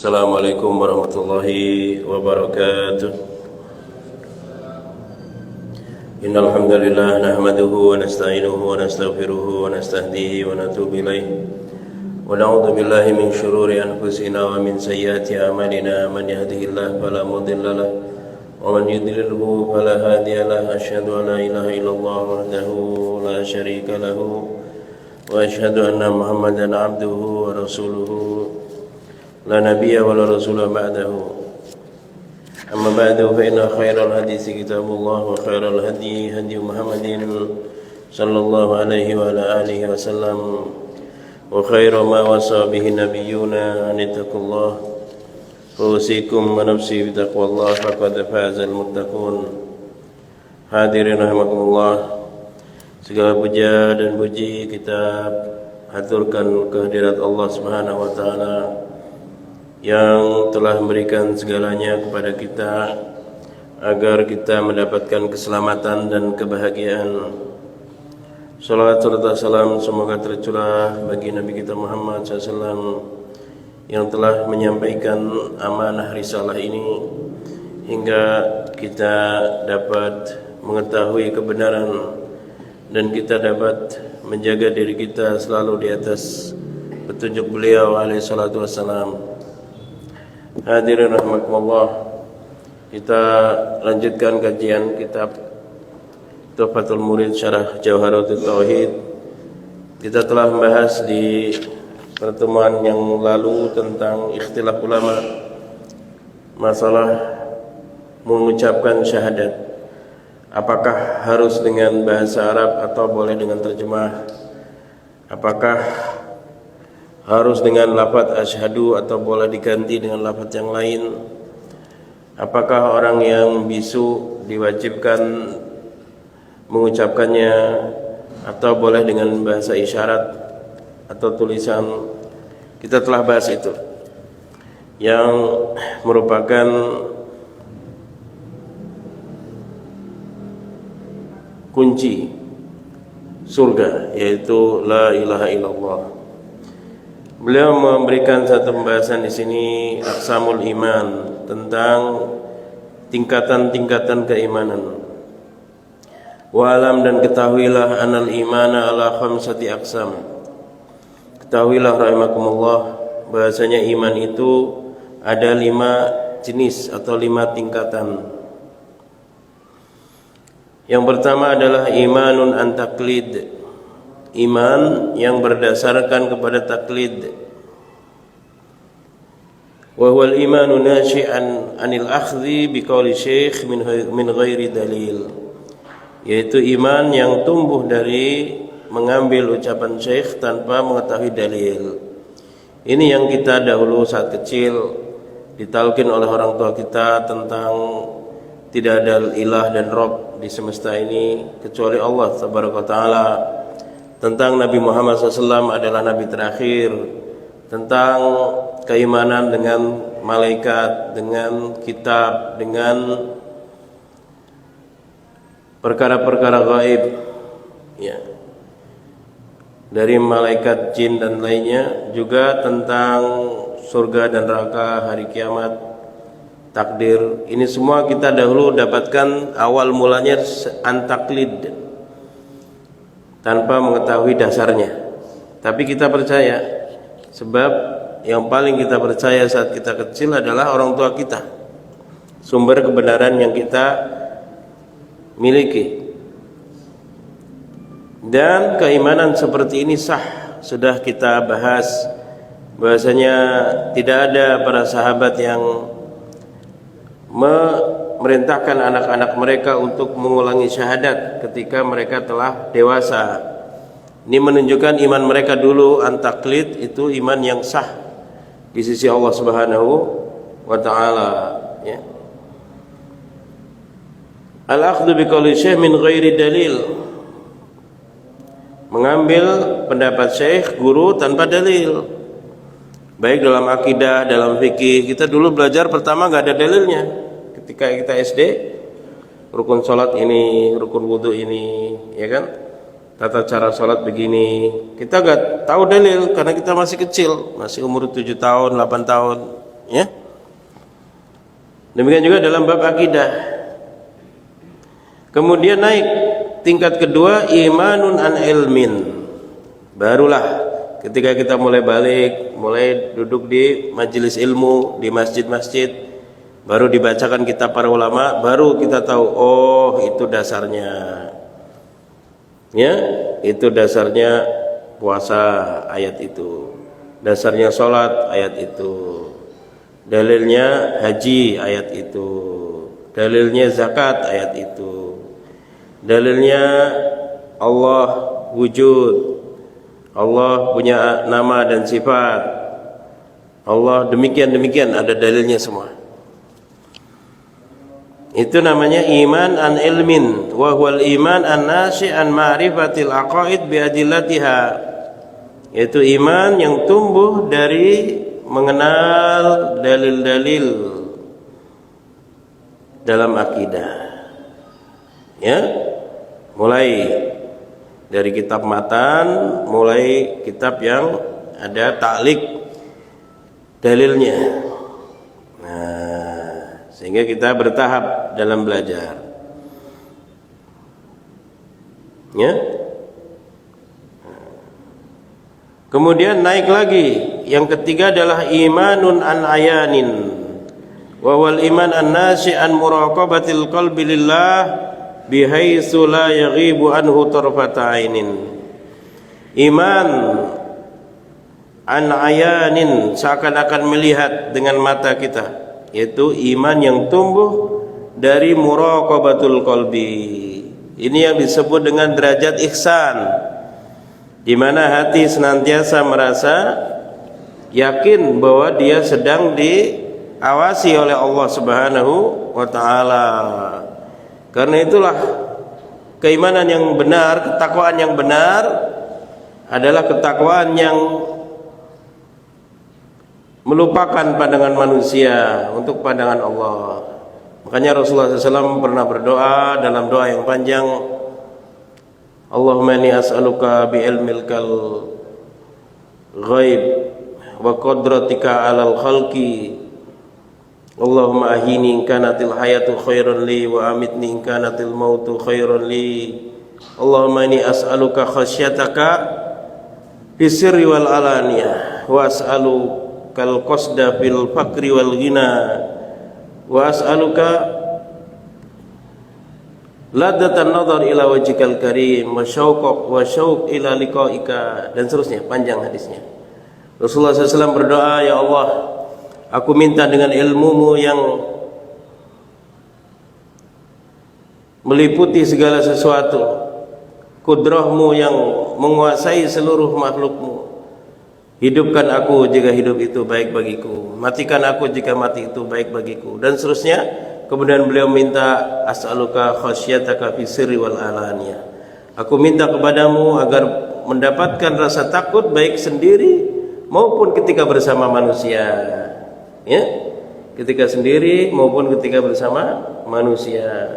Assalamualaikum warahmatullahi wabarakatuh. Innal hamdalillah nahmaduhu wa nasta'inuhu wa nastaghfiruhu wa nastahdihi wa natubu ilayh. Wa na'udzu billahi min shururi anfusina wa min sayyiati a'malina. Man yahdihillahu fala mudilla lahu wa man yudlilhu fala hadiya lahu. Asyhadu an la ilaha illallah wahdahu la syarika lahu wa asyhadu anna Muhammadan 'abduhu wa rasuluhu. La nabiyya wa la rasula ba'dahu. Amma ba'du fa inna khairal hadits kitabullah wa khairal hadi hadi Muhammadin sallallahu alaihi wa ala alihi wasallam wa khairu ma wasa bihi nabiyyuna an ittaqullah fa usikum wa nafsi bi taqwallah faqad fazal muttaqun. Hadirin rahimakumullah, segala puja dan puji kita haturkan kehadirat Allah Subhanahu wa taala yang telah memberikan segalanya kepada kita agar kita mendapatkan keselamatan dan kebahagiaan. Salawat serta salam semoga tercurah bagi Nabi kita Muhammad SAW yang telah menyampaikan amanah risalah ini hingga kita dapat mengetahui kebenaran dan kita dapat menjaga diri kita selalu di atas petunjuk beliau alaihi salatu wassalam. Hadirin rahimakumullah, kita lanjutkan kajian kitab Tuhfatul Murid Syarah Jawharatul Tauhid. Kita telah membahas di pertemuan yang lalu tentang ikhtilaf ulama masalah mengucapkan syahadat. Apakah harus dengan bahasa Arab atau boleh dengan terjemah? Apakah harus dengan lafaz asyhadu atau boleh diganti dengan lafaz yang lain? Apakah orang yang bisu diwajibkan mengucapkannya atau boleh dengan bahasa isyarat atau tulisan? Kita telah bahas itu, yang merupakan kunci surga, yaitu la ilaha illallah. Beliau memberikan satu pembahasan di sini, aqsamul iman, tentang tingkatan-tingkatan keimanan. Wa alam, dan ketahuilah, anal imana ala khamsati aqsam. Ketahuilah rahimakumullah, bahasanya iman itu ada 5 jenis atau 5 tingkatan. Yang pertama adalah imanun an taqlid, iman yang berdasarkan kepada taklid. Wa huwal imanu nasyi'an anil akhdhi biqauli syekh min ghairi dalil, yaitu iman yang tumbuh dari mengambil ucapan syekh tanpa mengetahui dalil. Ini yang kita dahulu saat kecil ditalkin oleh orang tua kita tentang tidak ada ilah dan rob di semesta ini kecuali Allah tabaraka taala, tentang Nabi Muhammad SAW adalah Nabi terakhir, tentang keimanan dengan malaikat, dengan kitab, dengan perkara-perkara gaib, ya, dari malaikat, jin dan lainnya, juga tentang surga dan neraka, hari kiamat, takdir. Ini semua kita dahulu dapatkan awal mulanya antaklid, tanpa mengetahui dasarnya. Tapi kita percaya, sebab yang paling kita percaya saat kita kecil adalah orang tua kita, sumber kebenaran yang kita miliki. Dan keimanan seperti ini sah, sudah kita bahas bahasanya tidak ada para sahabat yang memerintahkan anak-anak mereka untuk mengulangi syahadat ketika mereka telah dewasa. Ini menunjukkan iman mereka dulu antaklid itu iman yang sah di sisi Allah Subhanahu wa taala, ya. Al-akhdhu biqauli syekh min ghairi dalil, mengambil pendapat syekh guru tanpa dalil. Baik dalam akidah, dalam fikih, kita dulu belajar pertama enggak ada dalilnya. Ketika kita SD, rukun sholat ini, rukun wudhu ini, ya kan, tata cara sholat begini, kita nggak tahu dalil karena kita masih kecil, masih umur 7 tahun, 8 tahun, Ya. Demikian juga dalam bab akidah. Kemudian naik tingkat kedua, imanun an ilmin. Barulah ketika kita mulai balik, mulai duduk di majelis ilmu, di masjid-masjid, baru dibacakan kitab para ulama, baru kita tahu, oh itu dasarnya. Ya, itu dasarnya puasa, ayat itu. Dasarnya sholat, ayat itu. Dalilnya haji, ayat itu. Dalilnya zakat, ayat itu. Dalilnya Allah wujud, Allah punya nama dan sifat, Allah demikian ada dalilnya semua. Itu namanya iman an ilmin, wa huwal iman an nasi' an ma'rifatil aqaid bi adillatiha. Yaitu iman yang tumbuh dari mengenal dalil-dalil dalam akidah. Ya, mulai dari kitab matan, mulai kitab yang ada ta'liq dalilnya. Nah, sehingga kita bertahap dalam belajar. Ya. Kemudian naik lagi, yang ketiga adalah imanun an ayanin, wa wal iman an nasi' an muraqabatil qalbi lillah bihaitsu la yaghibu anhu tarfata ainin. Iman an ayanin, seakan-akan melihat dengan mata kita, yaitu iman yang tumbuh dari muraqabatul qalbi. Ini yang disebut dengan derajat ihsan, di mana hati senantiasa merasa yakin bahwa dia sedang diawasi oleh Allah Subhanahu wa taala. Karena itulah keimanan yang benar, ketakwaan yang benar adalah ketakwaan yang melupakan pandangan manusia untuk pandangan Allah. Makanya Rasulullah SAW pernah berdoa dalam doa yang panjang, Allahumma inni as'aluka bi ilmil kal ghaib wa qadratika 'alal khalqi. Allahumma ahini in kanatil hayatu khairan li wa amitni in kanatil mautu khairan li. Allahumma inni as'aluka khasyataka bisirri wal alaniyah wa as'aluka al qasda fil fakri wal ghina wa as'aluka ladatan nadhar ila wajhikal karim wa syauq ila liqaika, dan seterusnya, panjang hadisnya. Rasulullah SAW berdoa, ya Allah, aku minta dengan ilmumu yang meliputi segala sesuatu, kudrahmu yang menguasai seluruh makhlukmu, hidupkan aku jika hidup itu baik bagiku, matikan aku jika mati itu baik bagiku, dan seterusnya. Kemudian beliau minta, as'aluka khasyataka fi sirri wal alaniyah. Aku minta kepadamu agar mendapatkan rasa takut baik sendiri maupun ketika bersama manusia. Ya, ketika sendiri maupun ketika bersama manusia.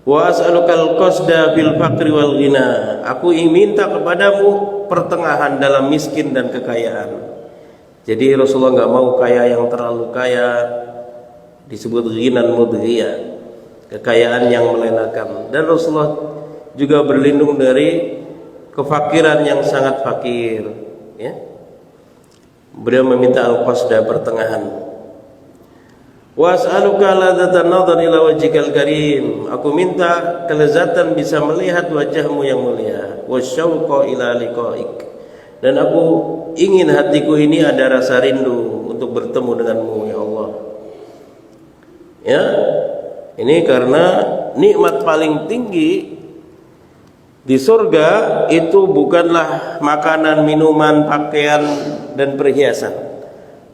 Wa as'alukal qasda fil faqri wal ghina. Aku ingin minta kepadamu pertengahan dalam miskin dan kekayaan. Jadi Rasulullah enggak mau kaya yang terlalu kaya, disebut ghinan mudghiyah, kekayaan yang melenakan. Dan Rasulullah juga berlindung dari kefakiran yang sangat fakir, ya. Beliau meminta al-qasda, pertengahan. Was'aluka ladzatan nadhar ila wajhikal karim. Aku minta kelezatan bisa melihat wajahmu yang mulia. Wasyauqa ila liqaik. Dan aku ingin hatiku ini ada rasa rindu untuk bertemu denganmu, ya Allah. Ya, ini karena nikmat paling tinggi di surga itu bukanlah makanan, minuman, pakaian, dan perhiasan,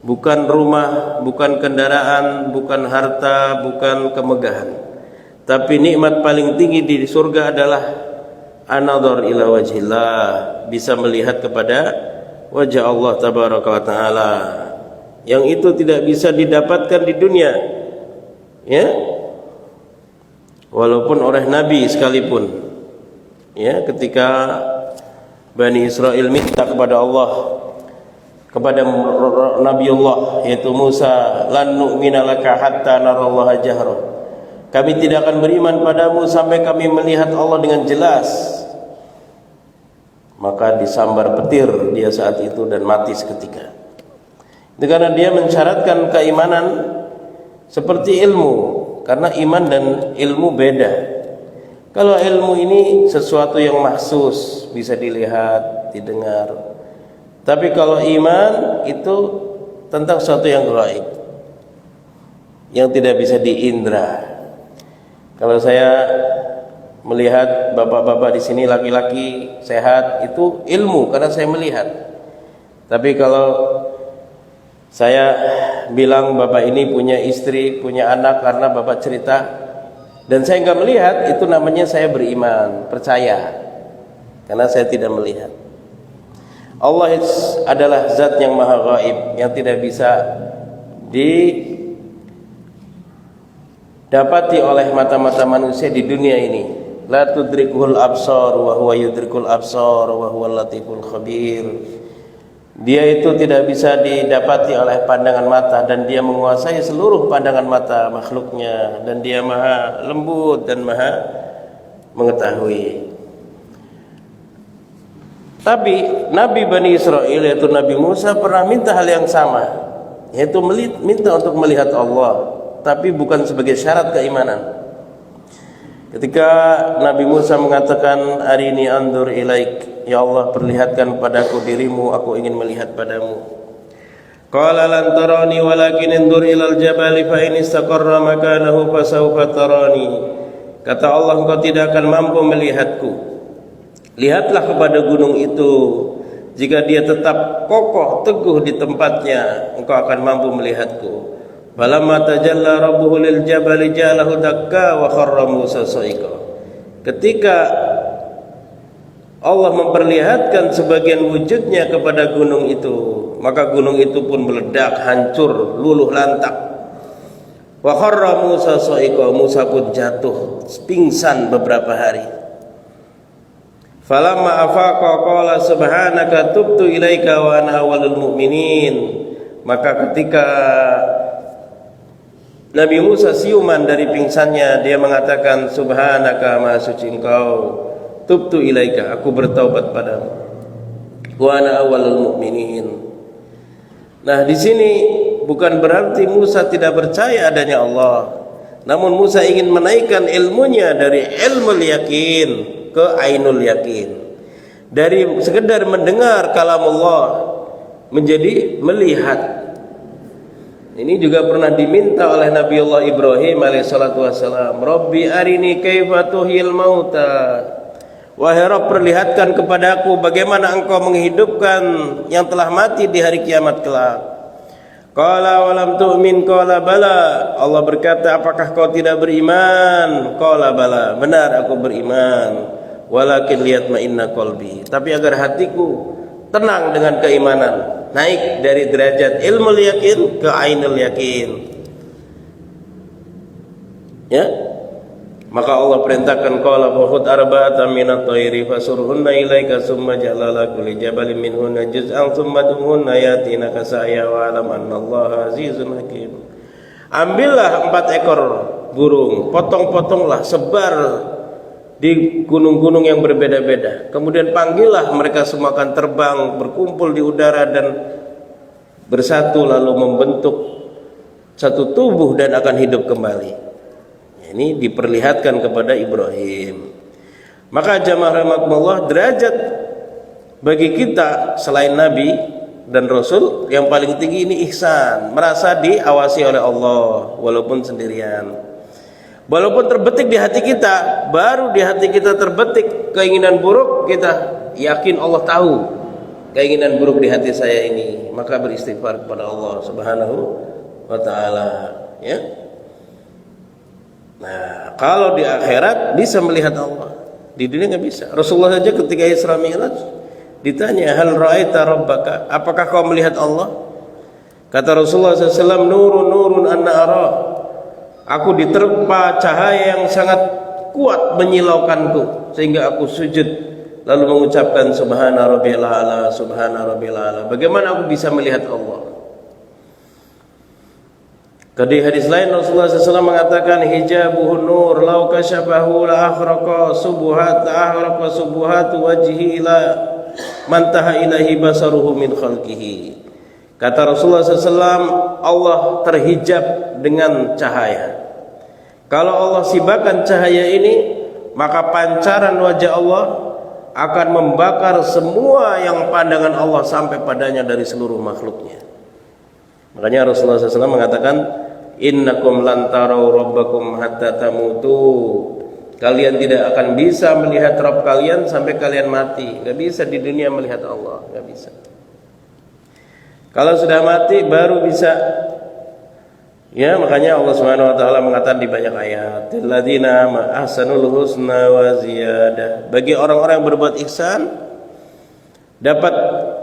bukan rumah, bukan kendaraan, bukan harta, bukan kemegahan. Tapi nikmat paling tinggi di surga adalah an-nadhar ila wajhillah, bisa melihat kepada wajah Allah tabaraka wa taala, yang itu tidak bisa didapatkan di dunia. Ya, walaupun oleh Nabi sekalipun, ya, ketika Bani Israel minta kepada Allah kepada Nabiullah yaitu Musa, lan nu'mina laka hatta narallaha jahra. Kami tidak akan beriman padamu sampai kami melihat Allah dengan jelas. Maka disambar petir dia saat itu dan mati seketika. Itu karena dia mensyaratkan keimanan seperti ilmu, karena iman dan ilmu beda. Kalau ilmu ini sesuatu yang mahsus, bisa dilihat, didengar. Tapi kalau iman itu tentang sesuatu yang gaib, yang tidak bisa diindra. Kalau saya melihat bapak-bapak di sini laki-laki sehat, itu ilmu karena saya melihat. Tapi kalau saya bilang bapak ini punya istri, punya anak karena bapak cerita, dan saya enggak melihat, itu namanya saya beriman, percaya, karena saya tidak melihat. Allah adalah zat yang maha gaib, yang tidak bisa didapati oleh mata-mata manusia di dunia ini. La tudrikuhul absar wa huwa yudrikul absar wa huwal latiful khabir. Dia itu tidak bisa didapati oleh pandangan mata, dan dia menguasai seluruh pandangan mata makhluknya, dan dia maha lembut dan maha mengetahui. Tapi Nabi Bani Israel yaitu Nabi Musa pernah minta hal yang sama, yaitu minta untuk melihat Allah, tapi bukan sebagai syarat keimanan. Ketika Nabi Musa mengatakan, arini andur ilaik, ya Allah perlihatkan padaku dirimu, aku ingin melihat padamu. Qala lan tarani walakin andur ilal jabali fa in istaqarra makanahu fasawfa tarani. Kata Allah, engkau tidak akan mampu melihatku. Lihatlah kepada gunung itu, jika dia tetap kokoh teguh di tempatnya, engkau akan mampu melihatku. Falamma tajalla rabbuhu lil jabali ja'alahu dakka wa kharra Musa sa'iqa. Ketika Allah memperlihatkan sebagian wujudnya kepada gunung itu, maka gunung itu pun meledak, hancur, luluh lantak. Wa kharra Musa sa'iqa, Musa pun jatuh pingsan beberapa hari. Falamma afaqa qala subhanaka tubtu ilaika wa ana awwalul mu'minin. Maka ketika Nabi Musa siuman dari pingsannya, dia mengatakan, subhanaka, maha suci engkau, tubtu ilaika, aku bertaubat padamu, wa ana awwalul mu'minin. Nah, di sini bukan berarti Musa tidak percaya adanya Allah, namun Musa ingin menaikkan ilmunya dari ilmu yakin ke ainul yakin, dari sekedar mendengar kalamullah menjadi melihat. Ini juga pernah diminta oleh Nabiullah Ibrahim alaihissalatu wassalam, Rabbi arini kaifa tuhyil mauta, wahai Rabb perlihatkan kepadaku bagaimana engkau menghidupkan yang telah mati di hari kiamat kelak. Qala walam tu'min, qala bala. Allah berkata, apakah kau tidak beriman? Qala bala, benar aku beriman, walakin liyatma'inna qalbi, tapi agar hatiku tenang dengan keimanan, naik dari derajat ilmu yakin ke ainul yakin. Ya, maka Allah perintahkan, qala fakhud arba'atan minat thairi fasurhunna ilaika summa ja'ala kulli jabalin minhunna juz'an summa dumhunna yatina kasaya wa alam annallaha azizun hakim. Ambillah 4 ekor burung, potong-potonglah, sebar di gunung-gunung yang berbeda-beda. Kemudian panggillah mereka semua akan terbang, berkumpul di udara dan bersatu lalu membentuk satu tubuh dan akan hidup kembali. Ini diperlihatkan kepada Ibrahim. Maka jamaah rahimakumullah, derajat bagi kita selain Nabi dan Rasul yang paling tinggi ini ihsan, merasa diawasi oleh Allah walaupun sendirian. Walaupun terbetik di hati kita, baru di hati kita terbetik keinginan buruk, kita yakin Allah tahu keinginan buruk di hati saya ini, maka beristighfar kepada Allah Subhanahu wa taala, ya. Nah, kalau di akhirat bisa melihat Allah, di dunia nggak bisa. Rasulullah saja ketika Isra Mi'raj ditanya, hal ra'aita rabbaka, apakah kau melihat Allah? Kata Rasulullah SAW, nurun anna ara, aku diterpa cahaya yang sangat kuat menyilaukanku sehingga aku sujud lalu mengucapkan subhana rabbil a'la, subhana rabbil a'la. Bagaimana aku bisa melihat Allah? Di hadis lain Rasulullah SAW mengatakan hijabuhun nur law kasyafahu la akhraqa subuhat wajhi ila mantaha ilahi basaruhu min khalqihi. Kata Rasulullah SAW, Allah terhijab dengan cahaya. Kalau Allah sibakan cahaya ini, maka pancaran wajah Allah akan membakar semua yang pandangan Allah sampai padanya dari seluruh makhluknya. Makanya Rasulullah SAW mengatakan, innakum lan tarau rabbakum hatta tamutu. Kalian tidak akan bisa melihat Rabb kalian sampai kalian mati. Gak bisa di dunia melihat Allah, gak bisa. Kalau sudah mati baru bisa. Ya, makanya Allah Subhanahu wa taala mengatakan di banyak ayat, "Alladzina ahsanul husna wa ziyadah." Bagi orang-orang yang berbuat ihsan dapat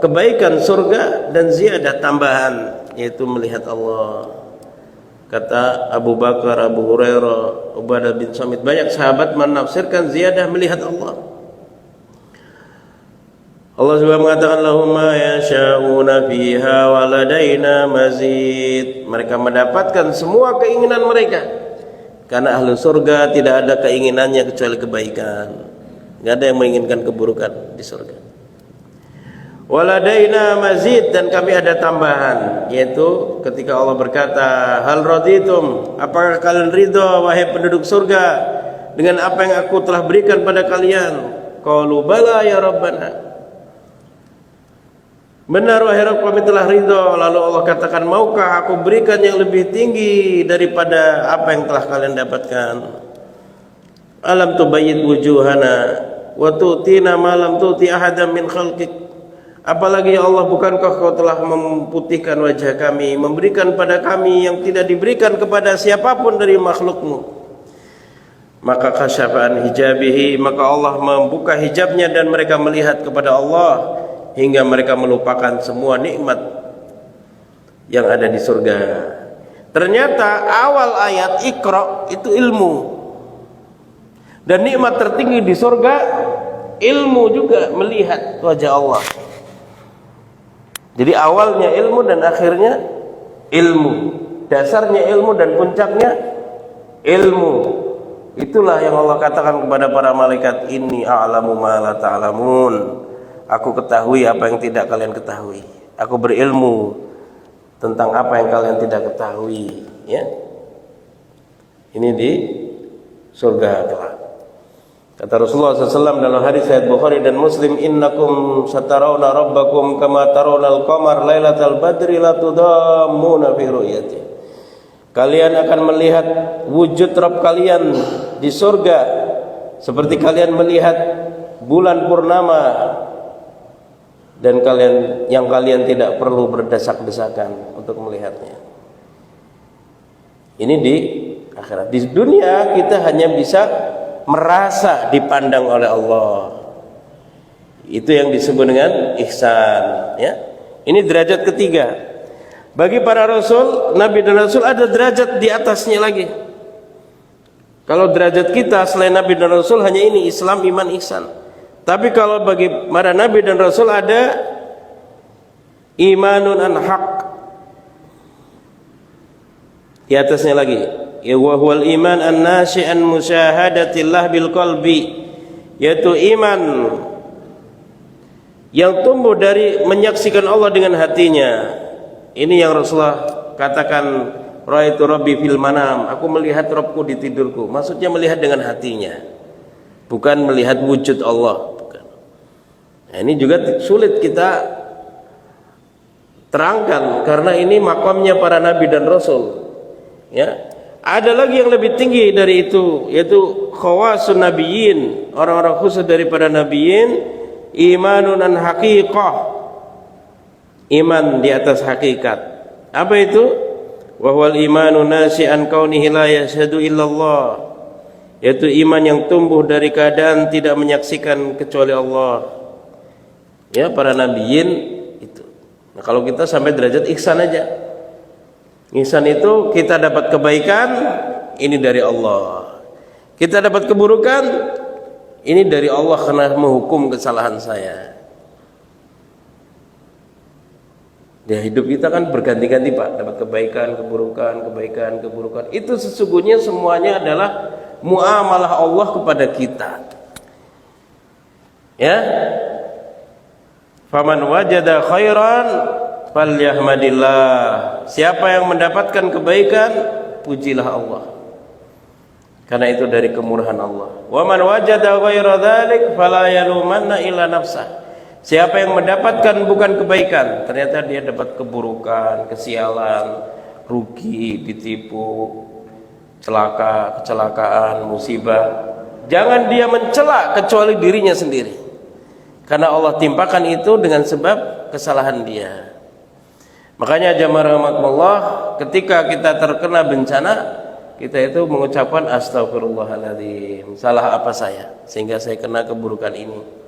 kebaikan surga dan ziyadah tambahan, yaitu melihat Allah. Kata Abu Bakar, Abu Hurairah, Ubadah bin Samit, banyak sahabat menafsirkan ziyadah melihat Allah. Allah Subhanahu mengatakan lahum ma yasha'una fiha wa ladaina mazid. Mereka mendapatkan semua keinginan mereka. Karena ahli surga tidak ada keinginannya kecuali kebaikan. Enggak ada yang menginginkan keburukan di surga. Wa ladaina mazid, dan kami ada tambahan, yaitu ketika Allah berkata, hal raditum, apakah kalian ridha wahai penduduk surga dengan apa yang aku telah berikan pada kalian? Qalu bala ya rabbana. Benar wahai Rabb, kami telah ridha. Lalu Allah katakan, maukah aku berikan yang lebih tinggi daripada apa yang telah kalian dapatkan? Alam tubayyid wujuhana wa tu'tina ma lam tu'ti ahadan min khalqik. Apalagi ya Allah, bukankah kau telah memutihkan wajah kami, memberikan pada kami yang tidak diberikan kepada siapapun dari makhlukmu? Maka kasyafan hijabihi, maka Allah membuka hijabnya dan mereka melihat kepada Allah hingga mereka melupakan semua nikmat yang ada di surga. Ternyata awal ayat Iqra itu ilmu, dan nikmat tertinggi di surga ilmu juga, melihat wajah Allah. Jadi awalnya ilmu dan akhirnya ilmu, dasarnya ilmu dan puncaknya ilmu. Itulah yang Allah katakan kepada para malaikat, inni a'lamu ma la ta'lamun. Aku ketahui apa yang tidak kalian ketahui. Aku berilmu tentang apa yang kalian tidak ketahui. Ya, ini di surga kelak. Kata Rasulullah SAW dalam hadis riwayat Bukhari dan Muslim, innakum satarawna rabbakum kama tarawna al-qamar lailatal badri la tudammuna fi ru'yati. Kalian akan melihat wujud Rabb kalian di surga seperti kalian melihat bulan purnama, dan kalian tidak perlu berdesak-desakan untuk melihatnya. Ini di akhirat. Di dunia kita hanya bisa merasa dipandang oleh Allah. Itu yang disebut dengan ihsan, ya. Ini derajat ketiga. Bagi para rasul, nabi dan rasul ada derajat di atasnya lagi. Kalau derajat kita selain nabi dan rasul hanya ini, Islam, iman, ihsan. Tapi kalau bagi para nabi dan rasul ada imanun an haq. Di atasnya lagi, ya wa huwal iman an nasyi'an musyahadatillah bil qalbi, yaitu iman yang tumbuh dari menyaksikan Allah dengan hatinya. Ini yang Rasulullah katakan, ra'aitu rabbi fil manam, aku melihat Rabbku di tidurku. Maksudnya melihat dengan hatinya, bukan melihat wujud Allah, bukan. Nah, ini juga sulit kita terangkan karena ini makamnya para nabi dan rasul. Ya, ada lagi yang lebih tinggi dari itu, yaitu khawasun nabiyyin, orang-orang khusus daripada nabiyyin, imanun an haqiqah, iman di atas hakikat. Apa itu? Wa huwal imanu nasi'an kaunihi la yashhadu illallah, yaitu iman yang tumbuh dari keadaan tidak menyaksikan kecuali Allah. Ya, para nabiyin itu. Nah, kalau kita sampai derajat ihsan aja. Ihsan itu kita dapat kebaikan, ini dari Allah. Kita dapat keburukan, ini dari Allah karena menghukum kesalahan saya. Ya, hidup kita kan berganti-ganti Pak, dapat kebaikan, keburukan, kebaikan, keburukan. Itu sesungguhnya semuanya adalah muamalah Allah kepada kita. Ya. Faman wajada khairan falyahmadillah. Siapa yang mendapatkan kebaikan, pujilah Allah. Karena itu dari kemurahan Allah. Wa man wajada ghaira dzalik fala yalumanna illa nafsah. Siapa yang mendapatkan bukan kebaikan, ternyata dia dapat keburukan, kesialan, rugi, ditipu, celaka, kecelakaan, musibah. Jangan dia mencela kecuali dirinya sendiri. Karena Allah timpakan itu dengan sebab kesalahan dia. Makanya jamaah rahmatullah, ketika kita terkena bencana, kita itu mengucapkan astagfirullahaladzim. Salah apa saya sehingga saya kena keburukan ini?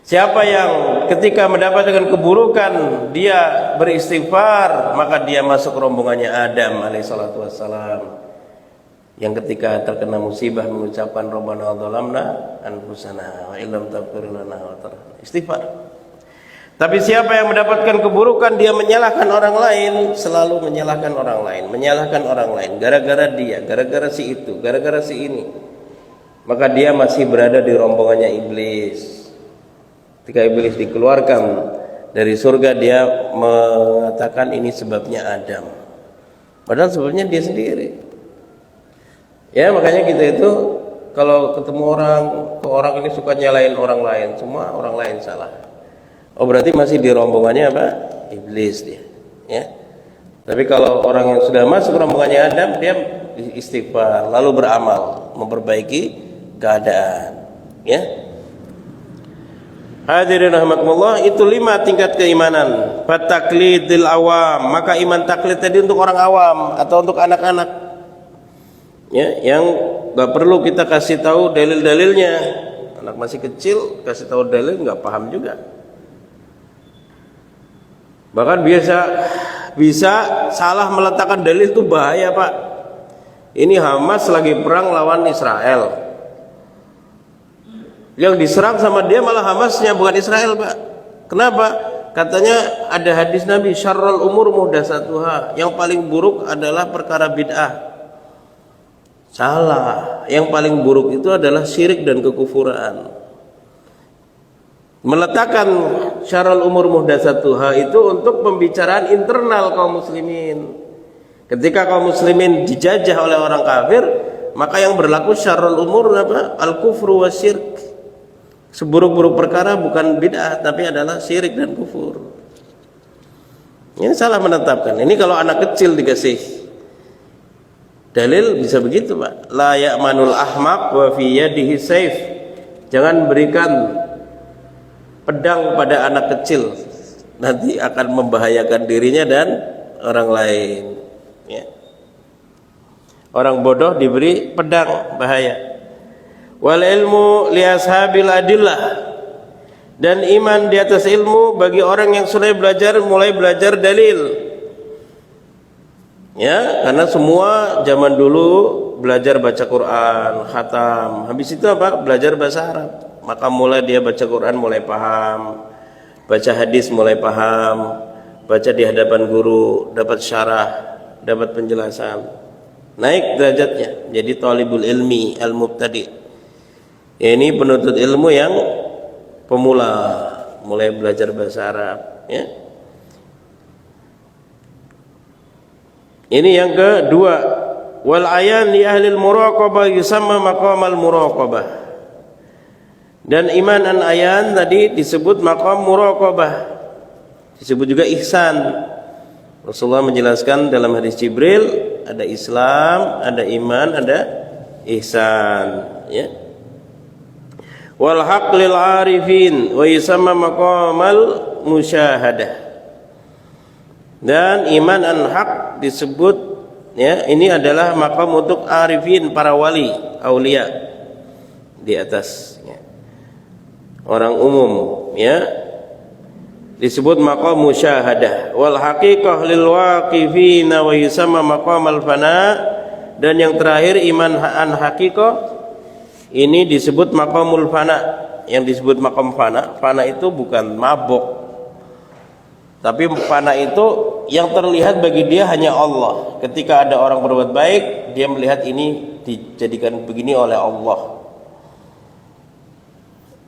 Siapa yang ketika mendapatkan keburukan dia beristighfar, maka dia masuk rombongannya Adam alaihissalatu wassalam, yang ketika terkena musibah mengucapkan Rabbana dzalamna anfusana wa illam taghfir lana wa tarhamna, istighfar. Tapi siapa yang mendapatkan keburukan dia menyalahkan orang lain, selalu menyalahkan orang lain, menyalahkan orang lain, gara-gara dia, gara-gara si itu, gara-gara si ini, maka dia masih berada di rombongannya iblis. Ketika iblis dikeluarkan dari surga, dia mengatakan ini sebabnya Adam, padahal sebabnya dia sendiri. Ya, makanya kita itu kalau ketemu orang ini suka nyalain orang lain, semua orang lain salah. Oh, berarti masih di rombongannya apa? Iblis dia. Ya. Tapi kalau orang yang sudah masuk rombongannya Adam, dia istighfar, lalu beramal, memperbaiki keadaan. Ya. Hadirin rahmatullah, itu 5 tingkat keimanan. Fataklidil awam, maka iman taklid tadi untuk orang awam atau untuk anak-anak. Ya, yang enggak perlu kita kasih tahu dalil-dalilnya. Anak masih kecil kasih tahu dalil enggak paham juga. Bahkan bisa salah meletakkan dalil itu bahaya, Pak. Ini Hamas lagi perang lawan Israel. Yang diserang sama dia malah Hamasnya, bukan Israel, Pak. Kenapa? Katanya ada hadis Nabi, syarrul umur muhdatsatuha, yang paling buruk adalah perkara bid'ah. Salah. Yang paling buruk itu adalah syirik dan kekufuran. Meletakkan syarrul umur muhdatsatuha itu untuk pembicaraan internal kaum muslimin. Ketika kaum muslimin dijajah oleh orang kafir, maka yang berlaku syarrul umur apa? Al-kufru wasyirk. Seburuk-buruk perkara bukan bid'ah tapi adalah syirik dan kufur. Ini salah menetapkan. Ini kalau anak kecil dikasih dalil bisa begitu, Pak. La ya'manul ahmaq wa fi yadihi saif. Jangan berikan pedang pada anak kecil, nanti akan membahayakan dirinya dan orang lain. Ya. Orang bodoh diberi pedang, bahaya. Wal ilmu li ashabil adillah, dan iman di atas ilmu bagi orang yang sudah mulai belajar dalil. Ya, karena semua zaman dulu belajar baca Quran, khatam, habis itu apa? Belajar bahasa Arab. Maka mulai dia baca Quran mulai paham, baca hadis mulai paham, baca di hadapan guru dapat syarah, dapat penjelasan, naik derajatnya jadi talibul ilmi al-mubtadi'. Ini penuntut ilmu yang pemula, mulai belajar bahasa Arab. Ya. Ini yang kedua, wal ayan li ahli al-muraqabah yusamma maqamal muraqabah. Dan iman an ayan tadi disebut maqam muraqabah, disebut juga ihsan. Rasulullah menjelaskan dalam hadis Jibril, ada Islam, ada iman, ada ihsan. Ya. Wal haq lil arifin wa yusamma maqamal musyahadah. Dan iman an haq disebut, ya, ini adalah maqam untuk arifin, para wali, aulia di atas, ya. Orang umum, ya, disebut maqam musyahadah. Wal haqiqah lil waqifina wa yusamma maqamal fana. Dan yang terakhir iman an haqiqah Ini disebut maqamul fana. Yang disebut maqam fana, fana itu bukan mabuk, tapi fana itu yang terlihat bagi dia hanya Allah. Ketika ada orang berbuat baik, dia melihat ini dijadikan begini oleh Allah.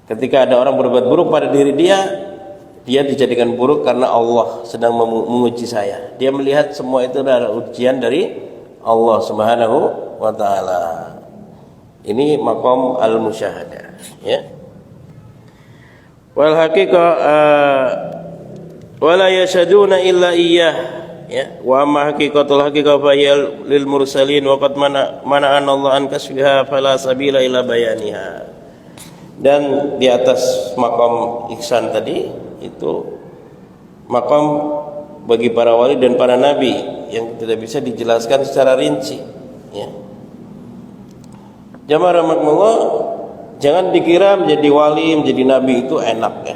Ketika ada orang berbuat buruk pada diri dia, dia dijadikan buruk karena Allah sedang menguji saya. Dia melihat semua itu adalah ujian dari Allah Subhanahu wa taala. Ini maqam al-musyahadah, ya. Wal haqiqah wala yashaduna illa iyyah, ya. Wa ma haqiqatul haqiqah fa hiya lil mursalin wa qad mana'an Allah an kasfiha fala sabila ila bayaniha. Dan di atas maqam ihsan tadi itu maqam bagi para wali dan para nabi yang tidak bisa dijelaskan secara rinci, ya. Jamaah rahmatullah, jangan dikira menjadi wali, menjadi nabi itu enak, ya.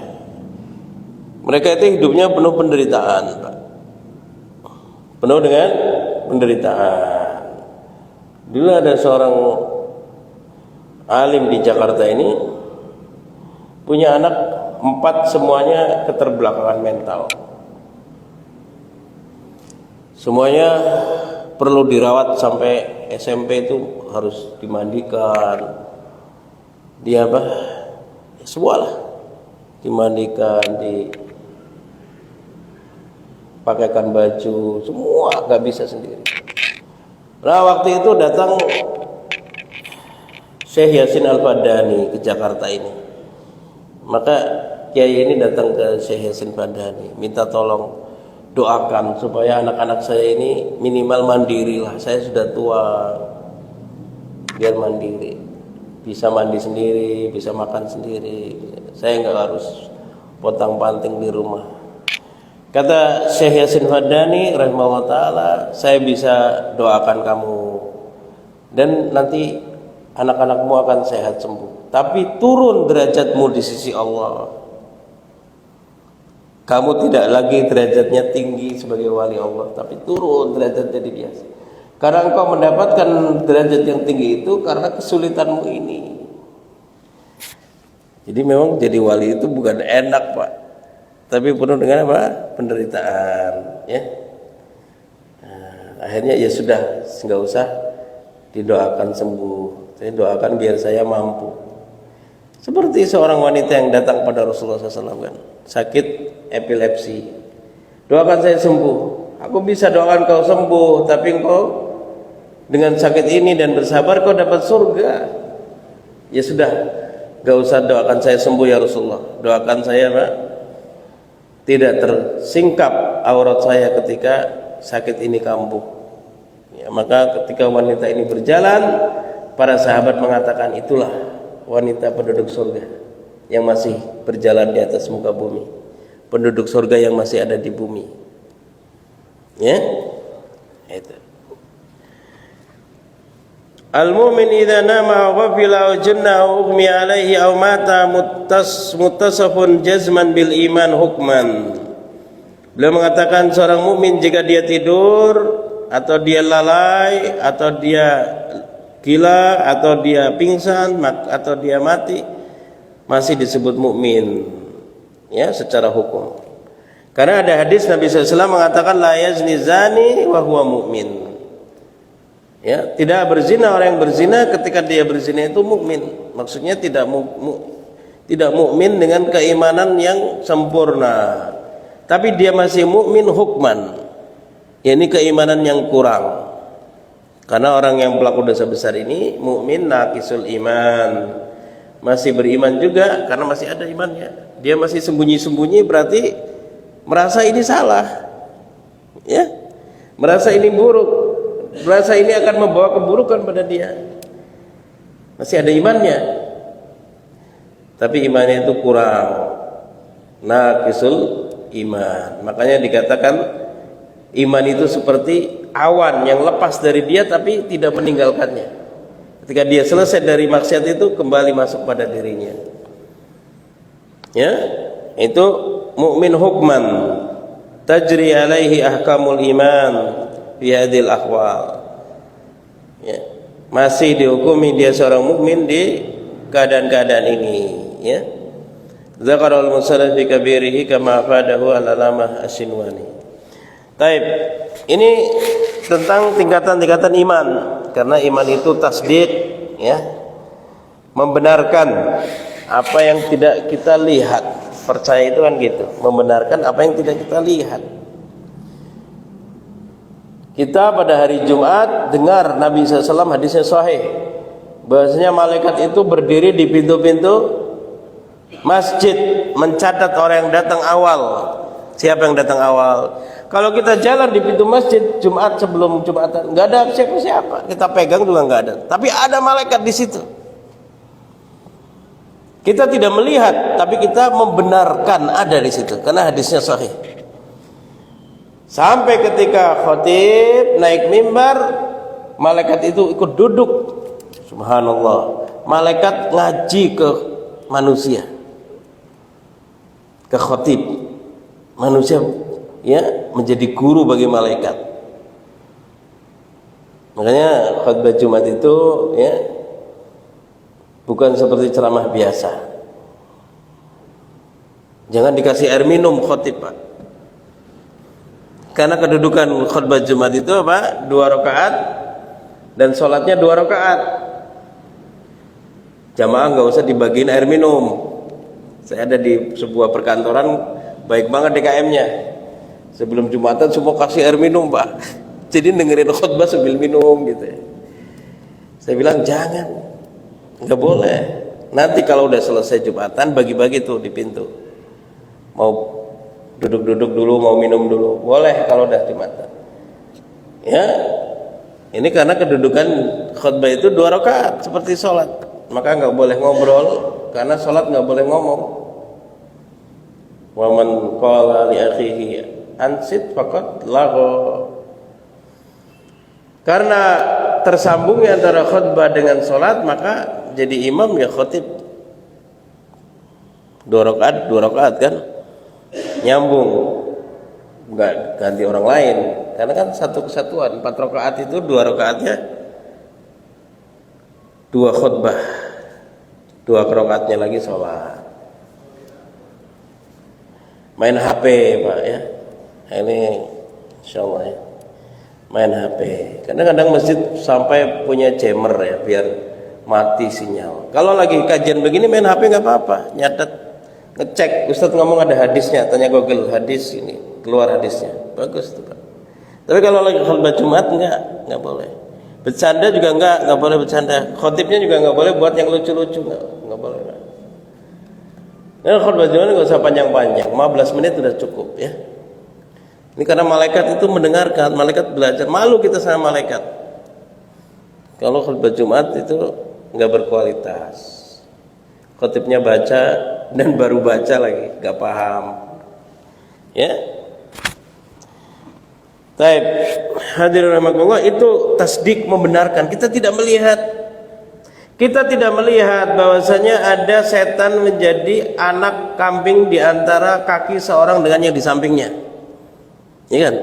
Mereka itu hidupnya penuh penderitaan, Pak. Penuh dengan penderitaan. Dulu ada seorang alim di Jakarta ini punya anak 4, semuanya keterbelakangan mental. Semuanya perlu dirawat sampai SMP itu harus dimandikan. Dia apa? Ya, semualah dimandikan, dipakaikan baju, semua nggak bisa sendiri. Nah, waktu itu datang Syekh Yasin Al-Fadani ke Jakarta ini. Maka kiai ini datang ke Syekh Yasin Fadani, minta tolong doakan supaya anak-anak saya ini minimal mandiri lah. Saya sudah tua, biar mandiri, bisa mandi sendiri, bisa makan sendiri. Saya nggak harus potang-panting di rumah. Kata Syekh Yasin Fadani rahimahullah taala, saya bisa doakan kamu dan nanti anak-anakmu akan sehat sembuh. Tapi turun derajatmu di sisi Allah. Kamu tidak lagi derajatnya tinggi sebagai wali Allah, tapi turun derajat jadi biasa. Karena engkau mendapatkan derajat yang tinggi itu karena kesulitanmu ini. Jadi memang jadi wali itu bukan enak, Pak, tapi penuh dengan apa? Penderitaan, ya. Nah, akhirnya ya sudah, nggak usah didoakan sembuh. Saya doakan biar saya mampu. Seperti seorang wanita yang datang pada Rasulullah SAW, kan, sakit epilepsi. Doakan saya sembuh. Aku bisa doakan kau sembuh, tapi engkau dengan sakit ini dan bersabar kau dapat surga. Ya sudah, gak usah doakan saya sembuh ya Rasulullah. Doakan saya, Pak, tidak tersingkap aurat saya ketika sakit ini kambuh. Ya, maka ketika wanita ini berjalan, para sahabat mengatakan itulah wanita penduduk surga yang masih berjalan di atas muka bumi. Penduduk surga yang masih ada di bumi, ya. Itu al-mu'min idza nama wa ghafila aw janna aw ughmi alaihi aw mata muttasafun jazman bil iman hukman. Beliau mengatakan seorang mukmin jika dia tidur atau dia lalai atau dia gila atau dia pingsan atau dia mati masih disebut mukmin, ya, secara hukum. Karena ada hadis Nabi SAW mengatakan la yazni zani wa huwa mu'min. Ya, tidak berzina orang yang berzina ketika dia berzina itu mukmin. Maksudnya tidak mukmin dengan keimanan yang sempurna. Tapi dia masih mukmin hukman. Ya, ini keimanan yang kurang. Karena orang yang pelaku dosa besar ini mukmin naqisul iman. Masih beriman juga karena masih ada imannya. Dia masih sembunyi-sembunyi, berarti merasa ini salah, ya, merasa ini buruk, merasa ini akan membawa keburukan pada dia. Masih ada imannya, tapi imannya itu kurang, naqisul iman. Makanya dikatakan iman itu seperti awan yang lepas dari dia tapi tidak meninggalkannya. Ketika dia selesai dari maksiat itu kembali masuk pada dirinya. Ya, itu mukmin hukman tajri alaihi ahkamul iman fi hadhil ahwal. Ya, masih dihukumi dia seorang mukmin di keadaan-keadaan ini, ya. Zakarul musannif fi kabirihi kama afadahu al-alamah Asy-Shinwani. Taib. Ini tentang tingkatan-tingkatan iman, karena iman itu tasdiq, ya. Membenarkan apa yang tidak kita lihat. Percaya itu kan gitu, membenarkan apa yang tidak kita lihat. Kita pada hari Jumat dengar Nabi SAW hadisnya sahih, bahwasanya malaikat itu berdiri di pintu-pintu masjid mencatat orang yang datang awal. Siapa yang datang awal? Kalau kita jalan di pintu masjid Jumat sebelum Jumatan, nggak ada siapa-siapa, kita pegang juga nggak ada. Tapi ada malaikat di situ. Kita tidak melihat, tapi kita membenarkan ada di situ, karena hadisnya sahih. Sampai ketika khatib naik mimbar, malaikat itu ikut duduk. Subhanallah. Malaikat ngaji ke manusia, ke khatib. Manusia, ya, menjadi guru bagi malaikat. Makanya khutbah Jumat itu, ya, bukan seperti ceramah biasa. Jangan dikasih air minum khatib, Pak. Karena kedudukan khutbah Jumat itu apa? 2 rakaat dan sholatnya 2 rakaat. Jamaah nggak usah dibagiin air minum. Saya ada di sebuah perkantoran, baik banget DKM-nya. Sebelum Jumatan semua kasih air minum, Pak. Jadi dengerin khutbah sambil minum gitu. Saya bilang jangan, nggak boleh. Nanti kalau udah selesai Jumatan bagi-bagi tuh di pintu. Mau duduk-duduk dulu, mau minum dulu, boleh kalau udah Jumatan. Ya, ini karena kedudukan khutbah itu 2 rakaat seperti sholat, maka nggak boleh ngobrol, karena sholat nggak boleh ngomong. Wa man qala li akhihi ansit faqad lagha. Karena tersambungnya antara khutbah dengan sholat, maka jadi imam ya khatib 2 rakaat kan, nyambung, nggak ganti orang lain, karena kan satu kesatuan. 4 rakaat itu 2 rakaatnya 2 khutbah, 2 rakaatnya lagi sholat. Main HP, Pak, ya. Ini insyaallah ya, main HP. Kadang-kadang masjid sampai punya jammer ya, biar mati sinyal. Kalau lagi kajian begini main HP nggak apa-apa, nyatet, ngecek Ustadz ngomong ada hadisnya, tanya Google hadis ini, keluar hadisnya, bagus tuh, Pak. Tapi kalau lagi khutbah Jumat nggak boleh. Bercanda juga nggak boleh bercanda. Khotibnya juga nggak boleh buat yang lucu-lucu, nggak boleh, Pak. Nah, khutbah Jumat nggak usah panjang-panjang, 15 menit sudah cukup ya. Ini karena malaikat itu mendengarkan, malaikat belajar. Malu kita sama malaikat kalau khutbah Jumat itu nggak berkualitas. Khotibnya baca dan baru baca lagi, nggak paham. Ya. Taib. Hadirin rahimakumullah, itu tasdik, membenarkan. Kita tidak melihat bahwasanya ada setan menjadi anak kambing di antara kaki seorang dengan yang di sampingnya. Ya kan?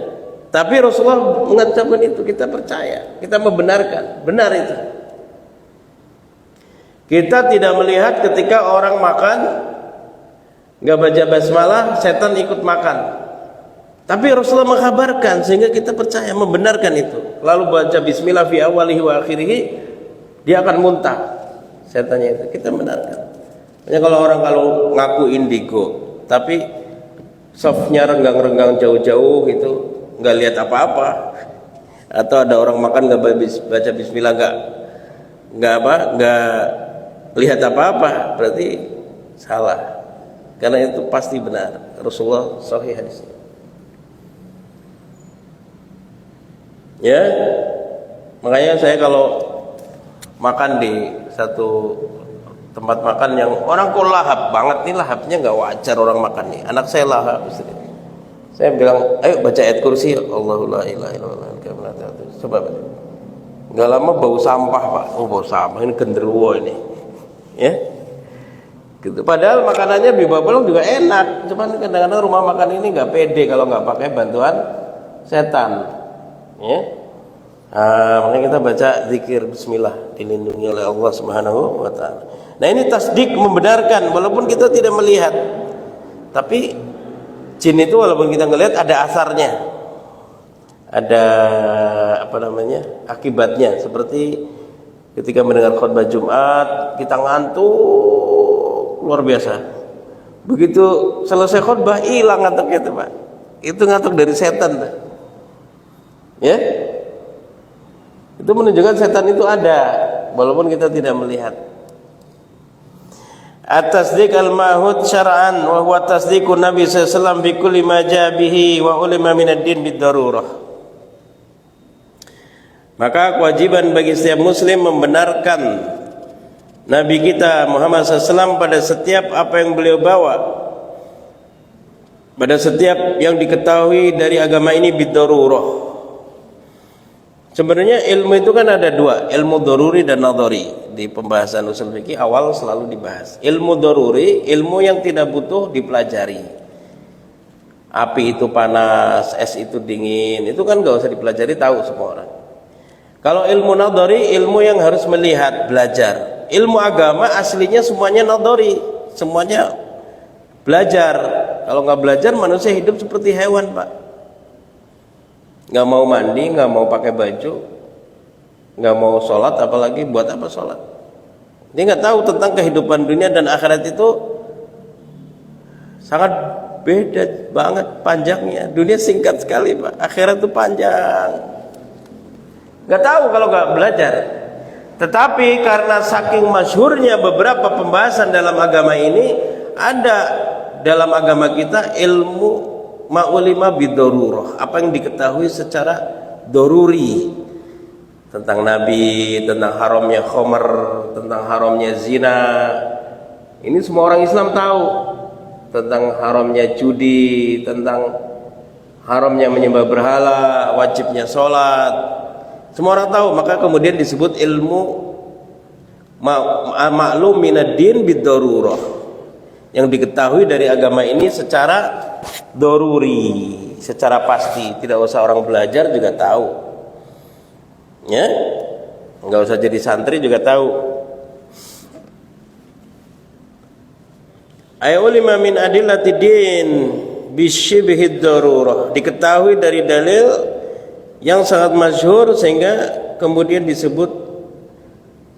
Tapi Rasulullah mengatakan itu, kita percaya, kita membenarkan, benar itu. Kita tidak melihat ketika orang makan nggak baca basmalah, setan ikut makan. Tapi Rasulullah mengkabarkan sehingga kita percaya, membenarkan itu. Lalu baca bismillah fi awalihi wa akhirihi, dia akan muntah setannya itu. Kita benarkan. Makanya kalau ngaku indigo, tapi softnya renggang-renggang jauh-jauh itu nggak lihat apa-apa, atau ada orang makan nggak baca bismillah, nggak lihat apa-apa, berarti salah. Karena itu pasti benar. Rasulullah sahih hadisnya. Ya, makanya saya kalau makan di satu tempat makan yang orang kok lahap banget nih, lahapnya nggak wajar orang makan nih. Anak saya lahap, saya bilang, ayo baca ayat kursi, Allahu la ilaha illallah. Coba, nggak lama bau sampah, Pak. Oh, bau sampah, ini genderuwo ini, ya. Gitu. Padahal makanannya bibabelong juga enak, cuman kadang-kadang rumah makan ini nggak pede kalau nggak pakai bantuan setan. Ya, Makanya kita baca zikir bismillah, dilindungi oleh Allah Subhanahu wa taala. Nah, ini tasdik, membenarkan walaupun kita tidak melihat. Tapi jin itu walaupun kita ngelihat ada asarnya. Ada akibatnya, seperti ketika mendengar khutbah Jumat kita ngantuk luar biasa. Begitu selesai khutbah hilang ngantuknya itu, Pak. Itu ngantuk dari setan, Pak. Ya? Itu menunjukkan setan itu ada walaupun kita tidak melihat. At-tasdiq al-mahud syar'an wa huwa tasdiqun Nabi sallallahu alaihi wasallam bi kulli ma jaa bihi wa ulama min ad-din bid-darurah. Maka kewajiban bagi setiap muslim membenarkan Nabi kita Muhammad SAW pada setiap apa yang beliau bawa, pada setiap yang diketahui dari agama ini bid-darurah. Sebenarnya ilmu itu kan ada dua, ilmu daruri dan nadhari. Di pembahasan usul fikih awal selalu dibahas. Ilmu daruri, ilmu yang tidak butuh dipelajari. Api itu panas, es itu dingin, itu kan gak usah dipelajari, tahu semua orang. Kalau ilmu nadhari, ilmu yang harus melihat, belajar. Ilmu agama aslinya semuanya nadhari, semuanya belajar. Kalau nggak belajar manusia hidup seperti hewan, Pak. Nggak mau mandi, nggak mau pakai baju, nggak mau sholat, apalagi buat apa sholat? Dia nggak tahu tentang kehidupan dunia dan akhirat itu sangat beda banget panjangnya. Dunia singkat sekali, Pak. Akhirat itu panjang. Nggak tahu kalau nggak belajar. Tetapi karena saking masyhurnya beberapa pembahasan dalam agama ini, ada dalam agama kita ilmu ma'ulima bidorurah, apa yang diketahui secara doruri tentang Nabi, tentang haramnya khamar, tentang haramnya zina. Ini semua orang Islam tahu. Tentang haramnya judi, tentang haramnya menyembah berhala, wajibnya sholat, semua orang tahu. Maka kemudian disebut ilmu ma'lum minad din bidorurah, yang diketahui dari agama ini secara doruri, secara pasti, tidak usah orang belajar juga tahu, ya, nggak usah jadi santri juga tahu. Ayulima min adillati din bisyibhid darurah, diketahui dari dalil yang sangat masyhur sehingga kemudian disebut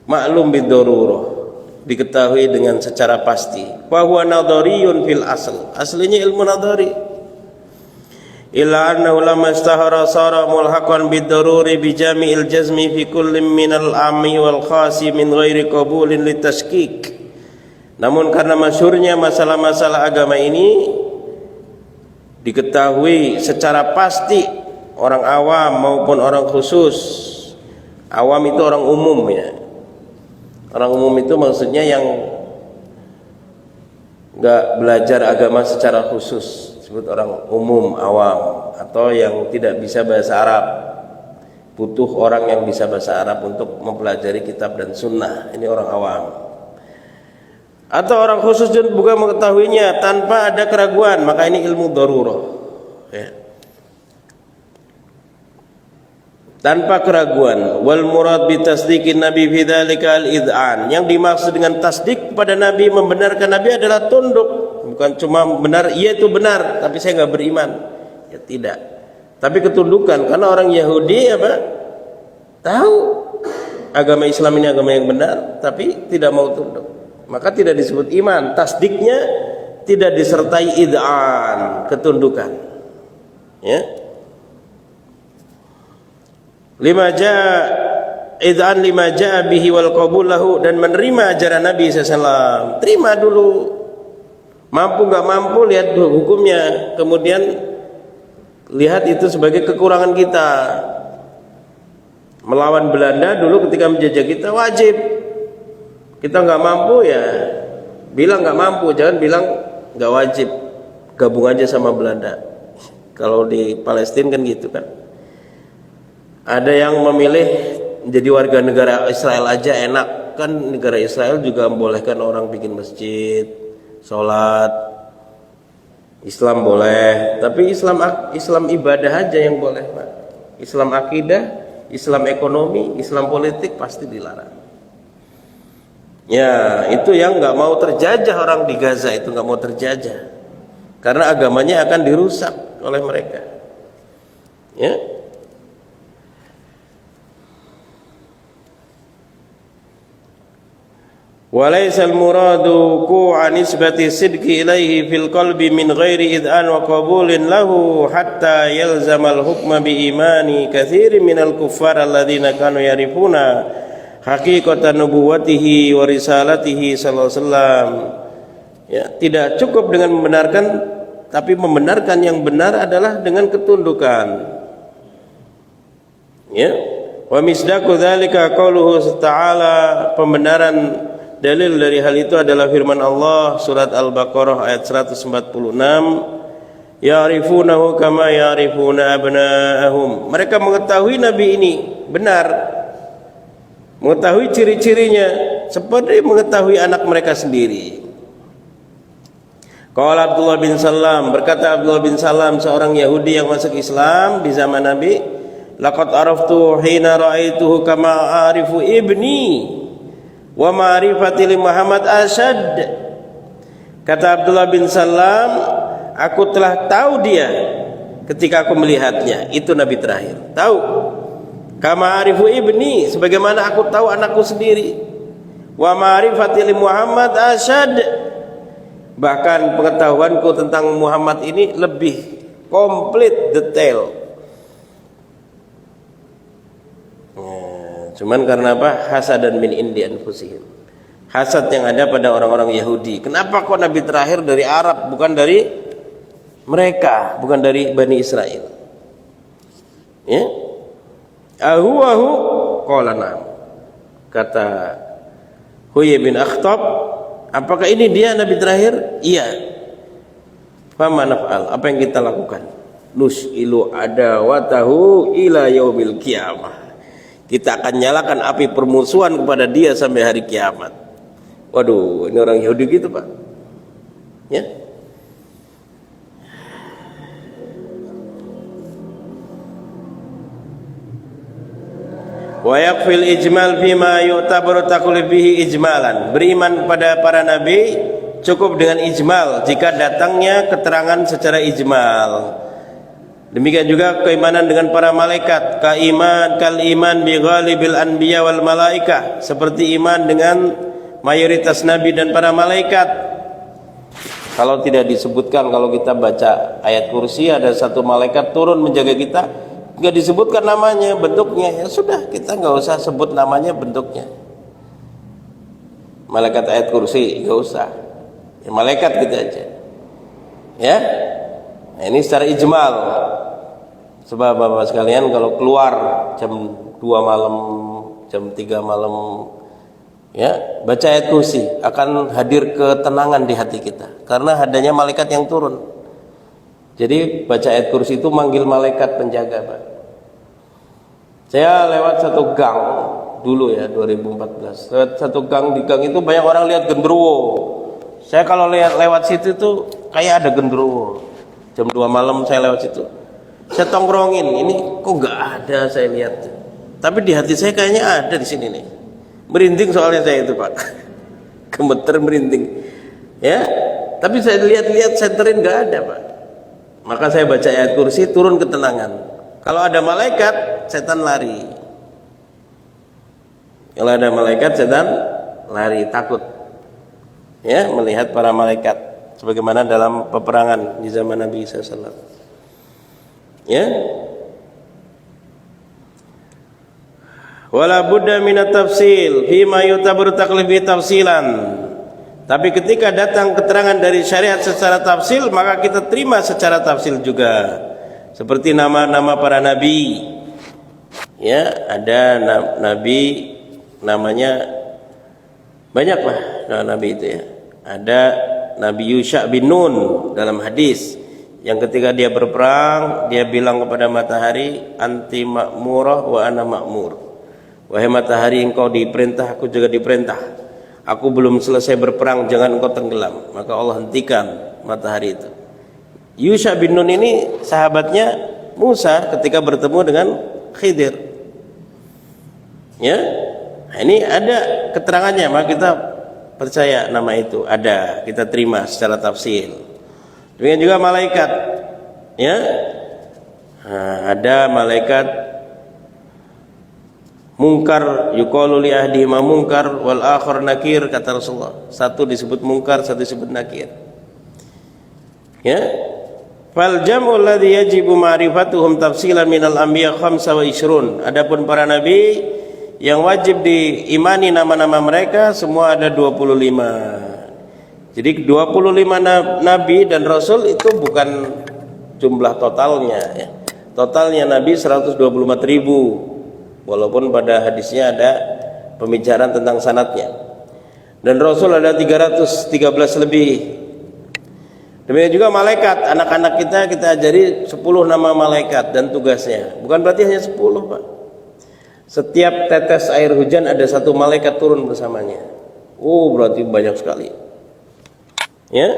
maklum bid darurah, diketahui dengan secara pasti. Wa huwa nadhariyun fil asl, aslinya ilmu nadhari. Illa annahu lamma istahara sara mulhaqan bid daruri bi jami'il jazmi fi kullin minal ammi wal khasi min ghairi qabulin litashkik. Namun karena masyhurnya masalah-masalah agama ini diketahui secara pasti orang awam maupun orang khusus. Awam itu orang umum, ya. Orang umum itu maksudnya yang nggak belajar agama secara khusus, disebut orang umum, awam, atau yang tidak bisa bahasa Arab, butuh orang yang bisa bahasa Arab untuk mempelajari kitab dan sunnah. Ini orang awam. Atau orang khusus dan bukan mengetahuinya tanpa ada keraguan, maka ini ilmu darurah, ya. Tanpa keraguan. Wal murad bi tasdiqin nabi fi dzalika al id'an, yang dimaksud dengan tasdik kepada nabi, membenarkan nabi adalah tunduk, bukan cuma benar, iya itu benar tapi saya nggak beriman, ya tidak, tapi ketundukan. Karena orang Yahudi apa tahu agama Islam ini agama yang benar tapi tidak mau tunduk, maka tidak disebut iman. Tasdiknya tidak disertai id'an, ketundukan, ya. Lima jaa id'an lima jaa bihi wal qabul lahu, dan menerima ajaran Nabi SAW. Terima dulu, mampu nggak mampu lihat dulu hukumnya, kemudian lihat itu sebagai kekurangan kita. Melawan Belanda dulu ketika menjajah kita wajib, kita nggak mampu ya bilang nggak mampu, jangan bilang nggak wajib, gabung aja sama Belanda. Kalau di Palestina kan gitu kan. Ada yang memilih menjadi warga negara Israel aja enak, kan negara Israel juga membolehkan orang bikin masjid, sholat, Islam boleh, tapi Islam ibadah aja yang boleh, Pak. Islam akidah, Islam ekonomi, Islam politik pasti dilarang. Ya, itu yang nggak mau terjajah orang di Gaza itu nggak mau terjajah, karena agamanya akan dirusak oleh mereka. Ya. Walaisal muradu ku'a nisbati sidqi ilaihi fil qalbi min ghairi id'an wa qabulin lahu hatta yalzamal hukma bi imani katsirin minal kuffar alladzina kanu yarifuna haqiqatan nubuwwatihi wa risalatihi sallallahu alaihi wasallam. Ya, tidak cukup dengan membenarkan, tapi membenarkan yang benar adalah dengan ketundukan. Ya. Wa misdaqu dzalika qauluhu ta'ala, pembenaran dalil dari hal itu adalah firman Allah surat Al-Baqarah ayat 146, ya'rifunahu kama ya'rifuna abna'ahum. Mereka mengetahui Nabi ini benar, mengetahui ciri-cirinya seperti mengetahui anak mereka sendiri. Qala Abdullah bin Salam, berkata Abdullah bin Salam, seorang Yahudi yang masuk Islam di zaman Nabi, laqad araftu hina ra'aituhu kama a'rifu ibni wa ma'rifati li Muhammad asyad. Kata Abdullah bin Salam, aku telah tahu dia ketika aku melihatnya, itu Nabi terakhir. Tahu. Kama arifu ibni, sebagaimana aku tahu anakku sendiri. Wa ma'rifati li Muhammad asyad, bahkan pengetahuanku tentang Muhammad ini lebih komplit, detail. Cuman karena apa? Hasadan min indi anfusihim, hasad yang ada pada orang-orang Yahudi. Kenapa kok Nabi terakhir dari Arab, bukan dari mereka, bukan dari Bani Israel? Ya, ahu qala na'am. Kata Huyai bin Akhtab, apakah ini dia Nabi terakhir? Iya. Fama naf'al, apa yang kita lakukan? Nus'ilu adawatahu ila yaumil qiyamah, kita akan nyalakan api permusuhan kepada dia sampai hari kiamat. Waduh, ini orang Yahudi gitu, Pak. Ya. Wa yakfil ijmal bima yu'tabaru taqlid bihi ijmalan. Beriman kepada para nabi cukup dengan ijmal jika datangnya keterangan secara ijmal. Demikian juga keimanan dengan para malaikat, kal iman bi ghalibil anbiya wal malaikah, seperti iman dengan mayoritas nabi dan para malaikat. Kalau tidak disebutkan, kalau kita baca ayat kursi ada satu malaikat turun menjaga kita, nggak disebutkan namanya, bentuknya, ya sudah, kita nggak usah sebut namanya, bentuknya. Malaikat ayat kursi nggak usah, ya, malaikat gitu aja. Ya, nah, ini secara ijmal. Sebab bapak sekalian kalau keluar jam 2 malam, jam 3 malam, ya, baca ayat kursi akan hadir ketenangan di hati kita, karena adanya malaikat yang turun. Jadi baca ayat kursi itu manggil malaikat penjaga, Pak. Saya lewat satu gang dulu ya, 2014, lewat satu gang, di gang itu banyak orang lihat genderuwo. Saya kalau lewat situ tuh kayak ada genderuwo. Jam 2 malam saya lewat situ, saya tongkrongin, ini kok nggak ada, saya lihat. Tapi di hati saya kayaknya ada di sini nih. Merinding soalnya saya itu, Pak. Gemeter, merinding. Ya, tapi saya lihat-lihat senterin nggak ada, Pak. Maka saya baca ayat kursi, turun ketenangan. Kalau ada malaikat, setan lari. Kalau ada malaikat, setan lari, takut. Ya, melihat para malaikat, sebagaimana dalam peperangan di zaman Nabi SAW. Ya, wala budda minat tafsil fima yutabaru taqlid bi tafsilan. Tapi ketika datang keterangan dari syariat secara tafsil, maka kita terima secara tafsil juga. Seperti nama-nama para nabi. Ya, ada nabi namanya banyak lah nabi itu ya. Ada Nabi Yusha bin Nun dalam hadis, yang ketika dia berperang, dia bilang kepada matahari, anti ma'murah wa ana ma'mur. Wahai matahari, engkau diperintah, aku juga diperintah. Aku belum selesai berperang, jangan engkau tenggelam. Maka Allah hentikan matahari itu. Yusha bin Nun ini sahabatnya Musa ketika bertemu dengan Khidir. Ya, nah, ini ada keterangannya, maka kita percaya nama itu ada, kita terima secara tafsir. Demikian juga malaikat, ya, nah, ada malaikat mungkar, yuqalu li ahdihima mungkar wal akhar nakir, kata Rasulullah. Satu disebut mungkar, satu disebut nakir. Ya, fal jam'u alladhi yajibu ma'rifatuhum tafsilan minal anbiya 25. Adapun para nabi yang wajib diimani nama-nama mereka semua ada 25. Jadi 25 nabi dan rasul itu bukan jumlah totalnya, ya. Totalnya nabi 124.000. Walaupun pada hadisnya ada pembicaraan tentang sanadnya. Dan rasul ada 313 lebih. Demikian juga malaikat, anak-anak kita ajari 10 nama malaikat dan tugasnya. Bukan berarti hanya 10, Pak. Setiap tetes air hujan ada satu malaikat turun bersamanya. Oh, berarti banyak sekali. Ya.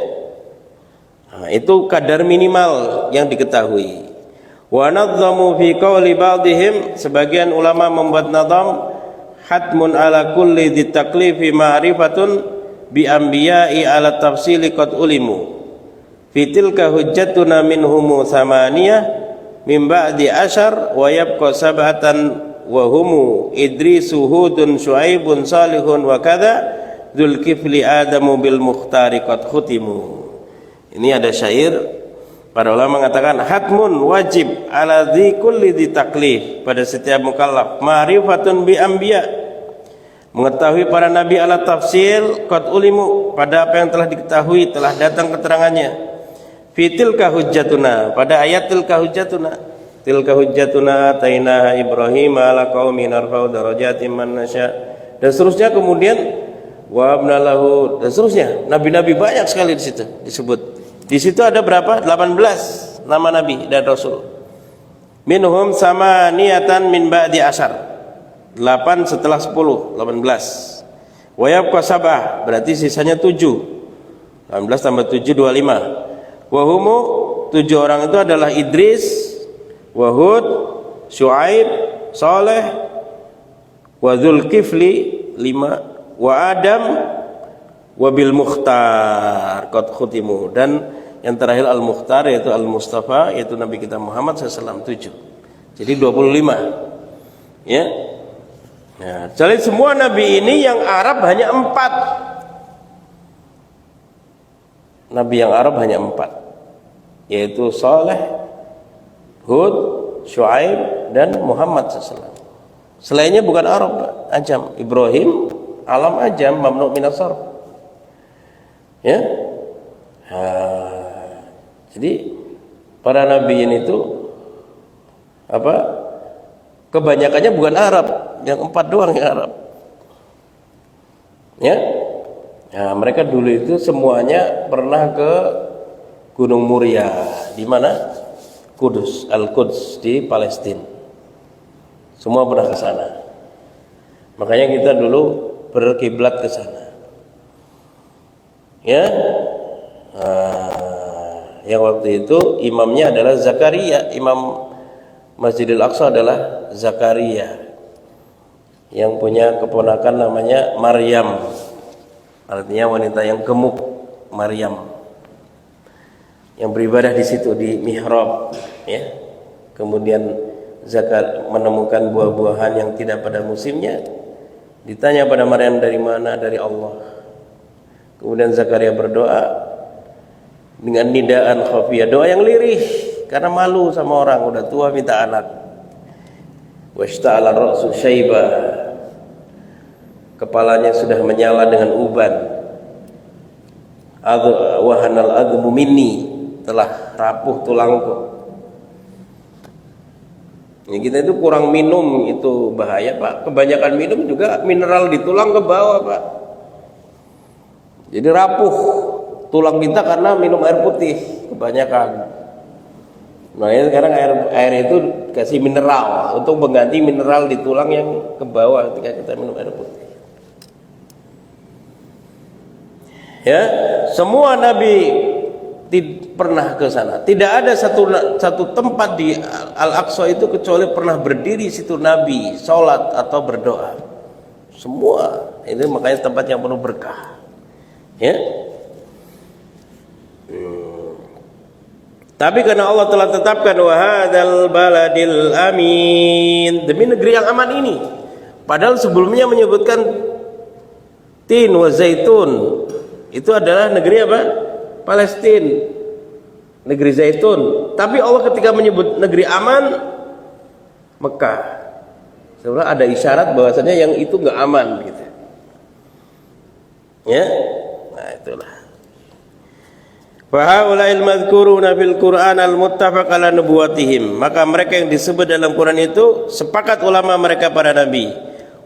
Nah, itu kadar minimal yang diketahui. Wa nadzamu fi qawli ba'dihim, sebagian ulama membuat nazam hatmun ala kulli ditaklifi ma'rifatun bi anbiya'i ala tafsili qad ulimu. Fitilka hujjatuna minhumu samaniyah min ba'di asyar wa yabqa sab'atan wa humu Idrisu Hudun Syuaibun Salihun wa kadza Dzulkifli Adamu bil Mukhtari qad khutimu. Ini ada syair, para ulama mengatakan hatmun wajib ala dzi kulli dzi taklif, pada setiap mukallaf, ma'rifatun bi anbiya, mengetahui para nabi ala tafsil qad ulimu, pada apa yang telah diketahui, telah datang keterangannya. Fitilka hujjatuna, pada ayat tilka hujjatuna, tilka hujjatuna atainaha Ibrahim ala qaumi narfa'u darajatin man nasya, dan seterusnya. Kemudian wa abnalahu, dan seterusnya. Nabi-nabi banyak sekali di situ disebut. Di situ ada berapa? 18 nama nabi dan rasul. Minhum sama niatan min ba'di asyar, 8 setelah 10, 18. Wa yabqa sabah, berarti sisanya 7. 18 tambah 7 25. Wahumu, 7 orang itu adalah Idris, Wahud, Syuaib, Saleh, wa Dzulkifli 5, wa Adam, wa bil Mukhtar qad khutimu, dan yang terakhir al Mukhtar yaitu al Mustafa, yaitu Nabi kita Muhammad SAW 7. Jadi 25. Ya. Nah, jadi semua nabi ini yang Arab hanya 4. Nabi yang Arab hanya 4, yaitu Saleh, Hud, Syuaib, dan Muhammad SAW. Selainnya bukan Arab, ajam. Ibrahim alam ajam, mamnu minas sarf. Ya. Jadi para nabiin itu apa? Kebanyakannya bukan Arab, yang 4 doang yang Arab. Ya. Nah, mereka dulu itu semuanya pernah ke Gunung Muria, di mana? Kudus, Al-Quds di Palestina. Semua pernah ke sana. Makanya kita dulu berkiblat ke sana. Ya. Yang waktu itu imamnya adalah Zakaria, imam Masjidil Aqsa adalah Zakaria, yang punya keponakan namanya Maryam. Artinya wanita yang gemuk, Maryam, yang beribadah di situ di mihrab, ya. Kemudian Zakaria menemukan buah-buahan yang tidak pada musimnya. Ditanya pada Maryam, dari mana? Dari Allah. Kemudian Zakaria berdoa dengan nidaan khafiyah, doa yang lirih karena malu sama orang, udah tua minta anak. Washta'ala ra'su syaiba, kepalanya sudah menyala dengan uban. Wahanal admu minni, telah rapuh tulangku. Ya, kita itu kurang minum itu bahaya, Pak. Kebanyakan minum juga mineral di tulang ke bawah, Pak. Jadi rapuh tulang kita karena minum air putih kebanyakan. Nah, ini sekarang air itu kasih mineral untuk mengganti mineral di tulang yang ke bawah ketika kita minum air putih. Ya, semua nabi pernah ke sana. Tidak ada satu tempat di Al-Aqsa itu kecuali pernah berdiri situ Nabi, sholat atau berdoa. Semua itu makanya tempat yang penuh berkah. Ya. Tapi karena Allah telah tetapkan wahadal baladil amin, demi negeri yang aman ini. Padahal sebelumnya menyebutkan tin wa zaitun. Itu adalah negeri apa? Palestina, negeri zaitun. Tapi Allah ketika menyebut negeri aman, Mekah, sebenarnya ada isyarat bahwasanya yang itu nggak aman gitu. Ya, nah itulah. Fahaula'il madhkuruna fil Qur'an al-muttafaq ala nubuwatihim, maka mereka yang disebut dalam Quran itu sepakat ulama mereka para nabi.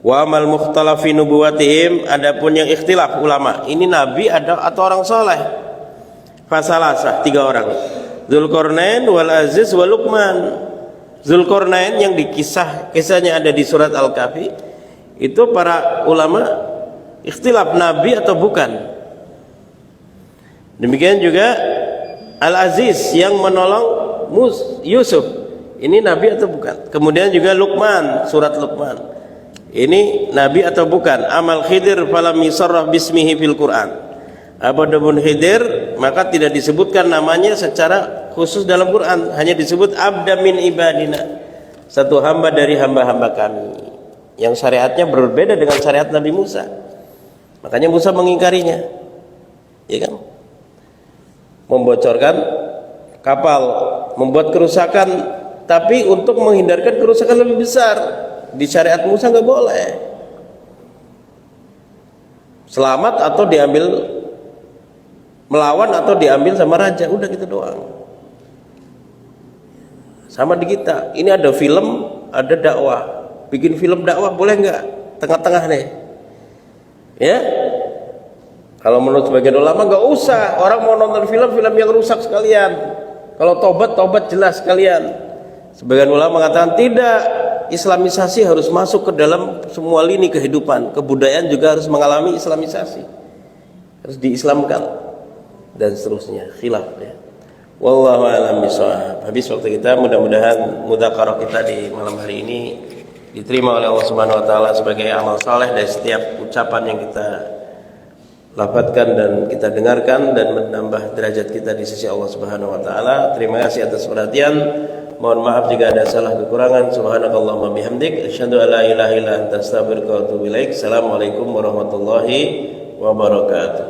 Wa amal mukhtalafi nubuwatihim, adapun yang ikhtilaf ulama, ini nabi ada atau orang soleh. Fasalasah, 3 orang. Dzulqarnain wal Aziz wal Luqman. Dzulqarnain yang kisahnya ada di surat Al-Kahfi, itu para ulama ikhtilaf nabi atau bukan. Demikian juga Al-Aziz yang menolong Yusuf, ini nabi atau bukan. Kemudian juga Luqman, surat Luqman, ini nabi atau bukan. Amal Khidir falam yusarrah bismihi fil Quran. Adapun Khidir maka tidak disebutkan namanya secara khusus dalam Quran, hanya disebut abda min ibadina, satu hamba dari hamba-hamba kami, yang syariatnya berbeda dengan syariat Nabi Musa. Makanya Musa mengingkarinya, ya kan? Membocorkan kapal, membuat kerusakan, tapi untuk menghindarkan kerusakan lebih besar. Di syariat Musa nggak boleh. Selamat atau diambil, melawan atau diambil sama raja, udah gitu doang. Sama di kita, ini ada film, ada dakwah. Bikin film dakwah boleh nggak? Tengah-tengah nih, ya. Kalau menurut sebagian ulama nggak usah, orang mau nonton film yang rusak sekalian. Kalau tobat jelas sekalian. Sebagian ulama mengatakan tidak, Islamisasi harus masuk ke dalam semua lini kehidupan. Kebudayaan juga harus mengalami Islamisasi, harus diislamkan dan seterusnya. Khilaf ya. Wallahu a'lam bishawab. Habis waktu kita, mudah-mudahan mudzakarah kita di malam hari ini diterima oleh Allah Subhanahu wa taala sebagai amal saleh dari setiap ucapan yang kita lafadzkan dan kita dengarkan, dan menambah derajat kita di sisi Allah Subhanahu wa taala. Terima kasih atas perhatian. Mohon maaf jika ada salah kekurangan. Subhanakallahumma bihamdik asyhadu an la ilaha illa anta astaghfiruka wa atubu ilaik. Assalamualaikum warahmatullahi wabarakatuh.